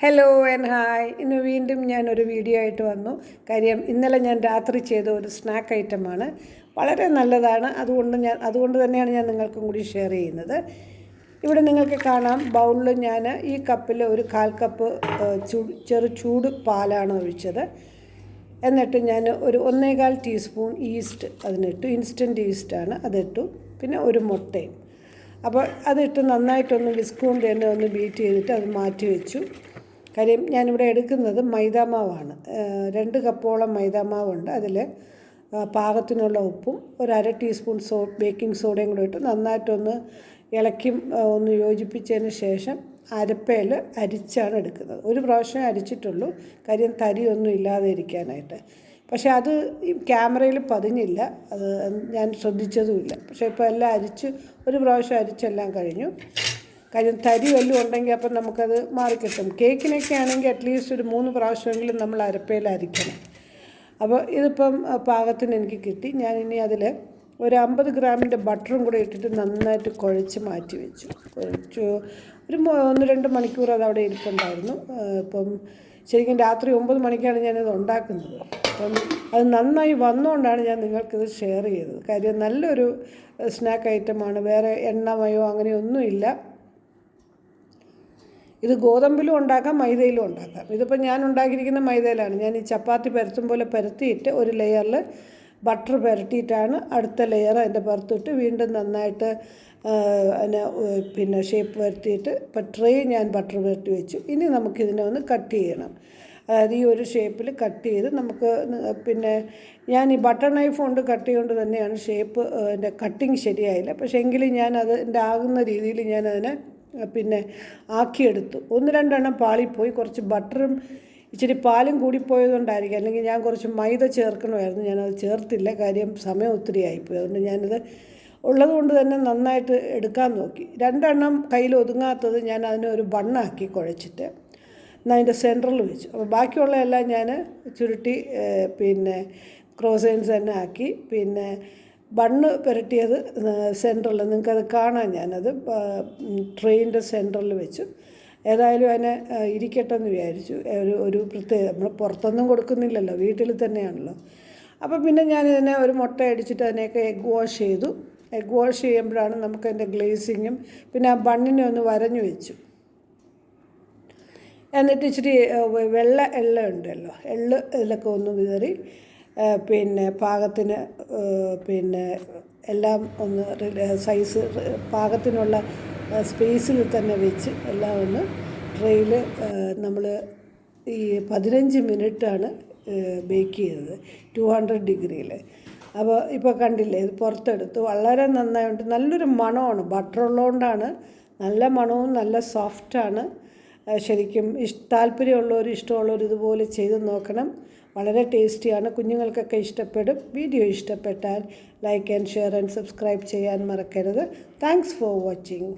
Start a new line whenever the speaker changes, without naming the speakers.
Hello and hi. ഇന്ന് വീണ്ടും ഞാനൊരു വീഡിയോ ആയിട്ട് വന്നു. കാര്യം ഇന്നലെ ഞാൻ രാത്രി ചെയ്ത ഒരു സ്നാക്ക് ഐറ്റമാണ്. വളരെ നല്ലതാണ്. അതുകൊണ്ട് തന്നെയാണ് ഞാൻ നിങ്ങൾക്കും കൂടി ഷെയർ ചെയ്യുന്നത്. ഇവിടെ നിങ്ങൾക്ക് കാണാം, ബൗളിൽ ഞാൻ ഈ കപ്പിൽ ഒരു 1/4 കപ്പ് ചൂട് പാലാണ് ഒഴിച്ചത്. എന്നിട്ട് ഞാൻ ഒരു 1.25 ടീസ്പൂൺ ഈസ്റ്റ് അതിനിട്ടു. ഇൻസ്റ്റൻറ്റ് ഈസ്റ്റാണ്, അതിട്ടു. പിന്നെ ഒരു മുട്ടയും. അപ്പോൾ അതിട്ട് നന്നായിട്ടൊന്ന് വിസ്ക് കൊണ്ട് തന്നെ ഒന്ന് ബീറ്റ് ചെയ്തിട്ട് അത് മാറ്റി വെച്ചു. കാര്യം ഞാനിവിടെ എടുക്കുന്നത് മൈദാമാവാണ്. 2 കപ്പോളം മൈദാമാവുണ്ട്. അതിൽ പാകത്തിനുള്ള ഉപ്പും ഒരു 1/2 ടീസ്പൂൺ ബേക്കിംഗ് സോഡയും കൂടെ ഇട്ട് നന്നായിട്ടൊന്ന് ഇളക്കി ഒന്ന് യോജിപ്പിച്ചതിന് ശേഷം അരപ്പയിൽ അരിച്ചാണ് എടുക്കുന്നത്. ഒരു പ്രാവശ്യം അരിച്ചിട്ടുള്ളൂ, കാര്യം തരിയൊന്നും ഇല്ലാതെ ഇരിക്കാനായിട്ട്. പക്ഷേ അത് ഈ ക്യാമറയിൽ പതിഞ്ഞില്ല, അത് ഞാൻ ശ്രദ്ധിച്ചതുമില്ല. പക്ഷേ ഇപ്പോൾ എല്ലാം അരിച്ച് ഒരു പ്രാവശ്യം അരിച്ചെല്ലാം കഴിഞ്ഞു. കാര്യം തരി വല്ലതും ഉണ്ടെങ്കിൽ അപ്പം നമുക്കത് മാറിക്കിട്ടും. കേക്കിനൊക്കെ ആണെങ്കിൽ അറ്റ്ലീസ്റ്റ് ഒരു 3 പ്രാവശ്യമെങ്കിലും നമ്മൾ അരപ്പയിൽ അരിക്കണം. അപ്പോൾ ഇതിപ്പം പാകത്തിന് എനിക്ക് കിട്ടി. ഞാനിനി അതിൽ ഒരു 50 ഗ്രാമിൻ്റെ ബട്ടറും കൂടെ ഇട്ടിട്ട് നന്നായിട്ട് കുഴച്ച് മാറ്റി വെച്ചു. ഒരു 1-2 മണിക്കൂർ അതവിടെ ഇരിപ്പുണ്ടായിരുന്നു. ഇപ്പം ശരിക്കും രാത്രി 9 മണിക്കാണ് ഞാനിത് ഉണ്ടാക്കുന്നത്. അപ്പം അത് നന്നായി വന്നുകൊണ്ടാണ് ഞാൻ നിങ്ങൾക്കിത് ഷെയർ ചെയ്തത്. കാര്യം നല്ലൊരു സ്നാക്ക് ഐറ്റമാണ്. വേറെ എണ്ണമയോ അങ്ങനെയൊന്നുമില്ല. ഇത് ഗോതമ്പിലും ഉണ്ടാക്കാം, മൈദയിലും ഉണ്ടാക്കാം. ഇതിപ്പോൾ ഞാൻ ഉണ്ടാക്കിയിരിക്കുന്ന മൈദയിലാണ്. ഞാൻ ഈ ചപ്പാത്തി പരത്തും പോലെ പരത്തിയിട്ട് ഒരു ലെയറിൽ ബട്ടർ പുരട്ടിയിട്ടാണ് അടുത്ത ലെയർ അതിൻ്റെ പുറത്തിട്ട് വീണ്ടും നന്നായിട്ട് പിന്നെ ഷേപ്പ് വരുത്തിയിട്ട് ഇപ്പോൾ ട്രേ ഞാൻ ബട്ടർ പുരട്ടി വെച്ചു. ഇനി നമുക്കിതിനെ ഒന്ന് കട്ട് ചെയ്യണം. അതായത് ഈ ഒരു ഷേപ്പിൽ കട്ട് ചെയ്ത് നമുക്ക് പിന്നെ ഞാൻ ഈ ബട്ടർ നൈഫ് കൊണ്ട് കട്ട് ചെയ്യുകൊണ്ട് തന്നെയാണ് ഷേപ്പ് എൻ്റെ കട്ടിങ് ശരിയായില്ല. പക്ഷേ എങ്കിലും ഞാനത് എൻ്റെ ആകുന്ന രീതിയിൽ ഞാനതിനെ പിന്നെ ആക്കിയെടുത്തു. 1-2 എണ്ണം പാളിപ്പോയി. കുറച്ച് ബട്ടറും ഇച്ചിരി പാലും കൂടിപ്പോയതുകൊണ്ടായിരിക്കും. അല്ലെങ്കിൽ ഞാൻ കുറച്ച് മൈദ ചേർക്കണമായിരുന്നു, ഞാനത് ചേർത്തില്ല. കാര്യം സമയം ഒത്തിരി ആയിപ്പോയി. അതുകൊണ്ട് ഞാനത് ഉള്ളതുകൊണ്ട് തന്നെ നന്നായിട്ട് എടുക്കാൻ നോക്കി. 2 എണ്ണം കയ്യിൽ ഒതുങ്ങാത്തത് ഞാൻ അതിനെ ഒരു ബണ്ണാക്കി കുഴച്ചിട്ട് അതിൻ്റെ സെൻറ്ററിൽ വെച്ചു. അപ്പോൾ ബാക്കിയുള്ള എല്ലാം ഞാൻ ചുരുട്ടി പിന്നെ ക്രോസൻസ് തന്നെ ആക്കി. പിന്നെ ബണ്ണ് പുരട്ടിയത് സെൻറ്ററിൽ നിങ്ങൾക്കത് കാണാൻ ഞാനത് ട്രെയിനിൻ്റെ സെൻറ്ററിൽ വെച്ചു. ഏതായാലും അതിനെ ഇരിക്കട്ടെ എന്ന് വിചാരിച്ചു. ഒരു പ്രത്യേക നമ്മൾ പുറത്തൊന്നും കൊടുക്കുന്നില്ലല്ലോ, വീട്ടിൽ തന്നെയാണല്ലോ. അപ്പോൾ പിന്നെ ഞാനിതിനെ ഒരു മുട്ട അടിച്ചിട്ട് അതിനെയൊക്കെ എഗ് വാഷ് ചെയ്തു. എഗ് വാഷ് ചെയ്യുമ്പോഴാണ് നമുക്കതിൻ്റെ ഗ്ലേസിങ്ങും പിന്നെ ആ ബണ്ണിനെ ഒന്ന് വരഞ്ഞു വെച്ചു. എന്നിട്ട് ഇച്ചിരി വെള്ള എള്ള ഉണ്ടല്ലോ, എള്ള് ഇതിലൊക്കെ ഒന്ന് വിതറി പിന്നെ പാകത്തിന് പിന്നെ എല്ലാം ഒന്ന് സൈസ് പാകത്തിനുള്ള സ്പേസിൽ തന്നെ വെച്ച് എല്ലാം ഒന്ന് ട്രെയിൽ നമ്മൾ ഈ 15 മിനിറ്റാണ് ബേക്ക് ചെയ്തത് 200 ഡിഗ്രിയിൽ. അപ്പോൾ ഇപ്പോൾ കണ്ടില്ലേ, ഇത് പുറത്തെടുത്തു. വളരെ നന്നായിട്ട് നല്ലൊരു മണമാണ്. ബട്ടർ ഉള്ളതുകൊണ്ടാണ് നല്ല മണവും നല്ല സോഫ്റ്റാണ്. ശരിക്കും താല്പര്യമുള്ളവർ ഇഷ്ടമുള്ളവർ ഇതുപോലെ ചെയ്ത് നോക്കണം. വളരെ ടേസ്റ്റിയാണ്. കുഞ്ഞുങ്ങൾക്കൊക്കെ ഇഷ്ടപ്പെടും. വീഡിയോ ഇഷ്ടപ്പെട്ടാൽ like and share and subscribe ചെയ്യാൻ മറക്കരുത്. Thanks for watching.